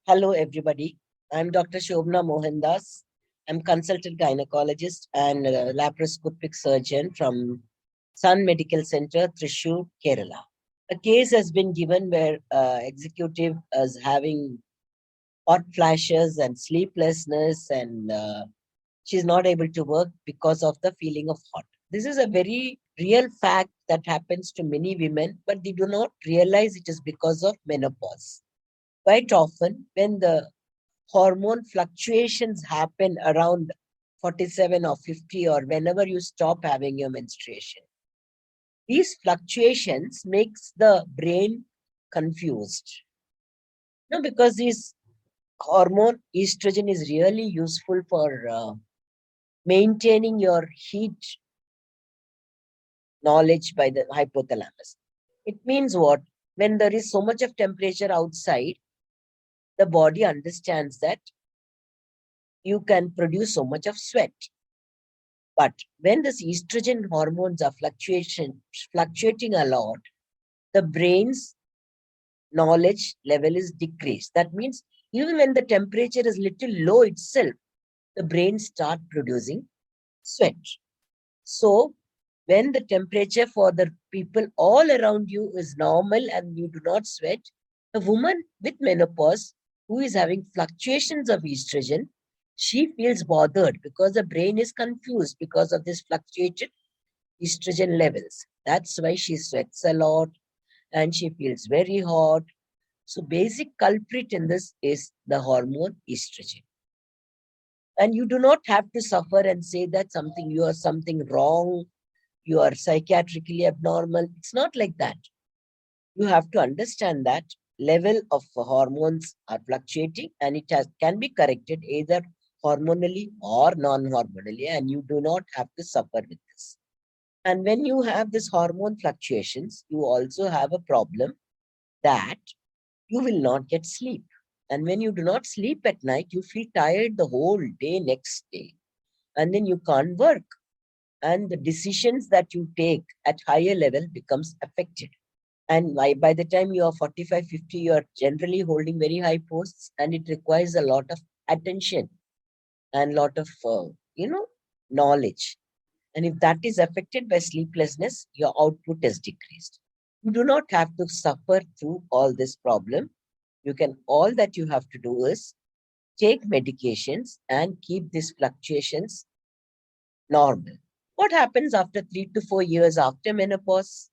Hello, everybody. I'm Dr. Shobhana Mohandas. I'm consultant gynecologist and laparoscopic surgeon from Sun Medical Center, Thrissur, Kerala. A case has been given where executive is having hot flashes and sleeplessness, and she's not able to work because of the feeling of hot. This is a very real fact that happens to many women, but they do not realize it is because of menopause. Quite often, when the hormone fluctuations happen around 47 or 50 or whenever you stop having your menstruation. These fluctuations makes the brain confused. No, because this hormone estrogen is really useful for maintaining your heat knowledge by the hypothalamus. It means what? When there is so much of temperature outside, the body understands that you can produce so much of sweat. But when this estrogen hormones are fluctuating a lot, the brain's knowledge level is decreased. That means even when the temperature is little low itself, the brain start producing sweat. So when the temperature for the people all around you is normal and you do not sweat, a woman with menopause who is having fluctuations of estrogen, she feels bothered because the brain is confused because of this fluctuated estrogen levels. That's why she sweats a lot and she feels very hot. So basic culprit in this is the hormone estrogen. And you do not have to suffer and say that you are something wrong, you are psychiatrically abnormal. It's not like that. You have to understand that level of hormones are fluctuating and can be corrected either hormonally or non-hormonally, and you do not have to suffer with this. And when you have this hormone fluctuations, you also have a problem that you will not get sleep. And when you do not sleep at night, you feel tired the whole day next day. And then you can't work. And the decisions that you take at higher level becomes affected. And by the time you are 45, 50, you are generally holding very high posts and it requires a lot of attention and lot of, knowledge. And if that is affected by sleeplessness, your output is decreased. You do not have to suffer through all this problem. All that you have to do is take medications and keep these fluctuations normal. What happens after 3 to 4 years after menopause?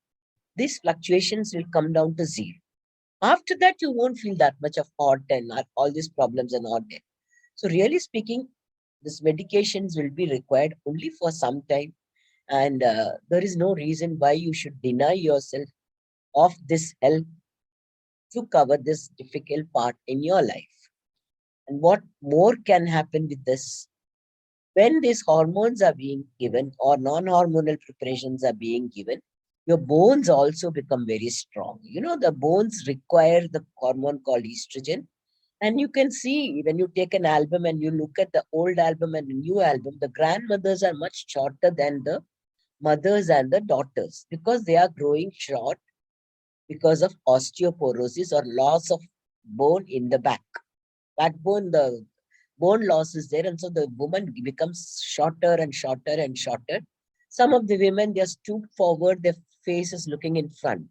These fluctuations will come down to zero. After that, you won't feel that much of hot and all these problems are not there. So really speaking, these medications will be required only for some time. And there is no reason why you should deny yourself of this help to cover this difficult part in your life. And what more can happen with this? When these hormones are being given or non-hormonal preparations are being given, your bones also become very strong. The bones require the hormone called estrogen. And you can see when you take an album and you look at the old album and the new album, the grandmothers are much shorter than the mothers and the daughters because they are growing short because of osteoporosis or loss of bone in the backbone. The bone loss is there, and so the woman becomes shorter and shorter and shorter. Some of the women, they are stooped forward, their face is looking in front.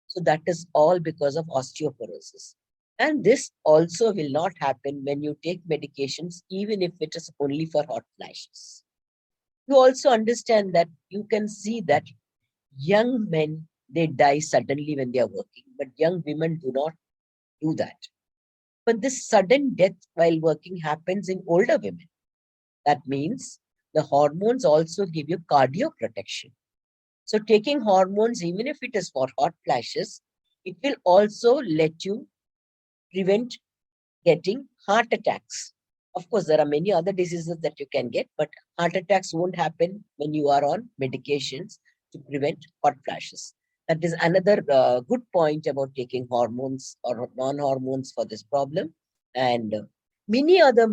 So that is all because of osteoporosis. And this also will not happen when you take medications, even if it is only for hot flashes. You also understand that you can see that young men, they die suddenly when they are working, but young women do not do that. But this sudden death while working happens in older women. That means the hormones also give you cardio protection. So taking hormones, even if it is for hot flashes, it will also let you prevent getting heart attacks. Of course, there are many other diseases that you can get, but heart attacks won't happen when you are on medications to prevent hot flashes. That is another good point about taking hormones or non-hormones for this problem. And many other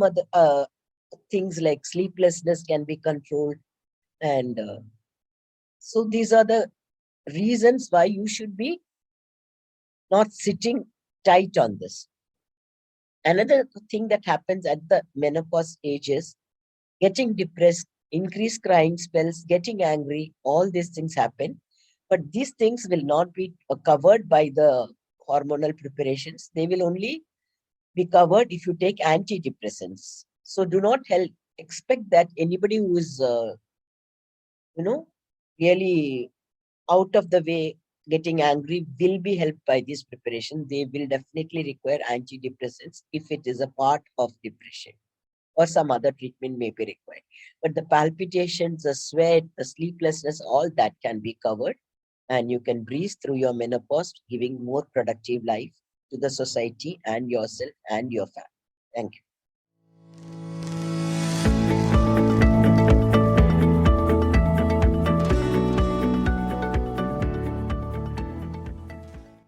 things like sleeplessness can be controlled. And so these are the reasons why you should be not sitting tight on this. Another thing that happens at the menopause age is getting depressed, increased crying spells, getting angry. All these things happen. But these things will not be covered by the hormonal preparations. They will only be covered if you take antidepressants. So do not expect that anybody who is, you know, really out of the way getting angry will be helped by this preparation. They will definitely require antidepressants if it is a part of depression, or some other treatment may be required. But the palpitations, the sweat, the sleeplessness, all that can be covered, and you can breeze through your menopause, giving more productive life to the society and yourself and your family. Thank you.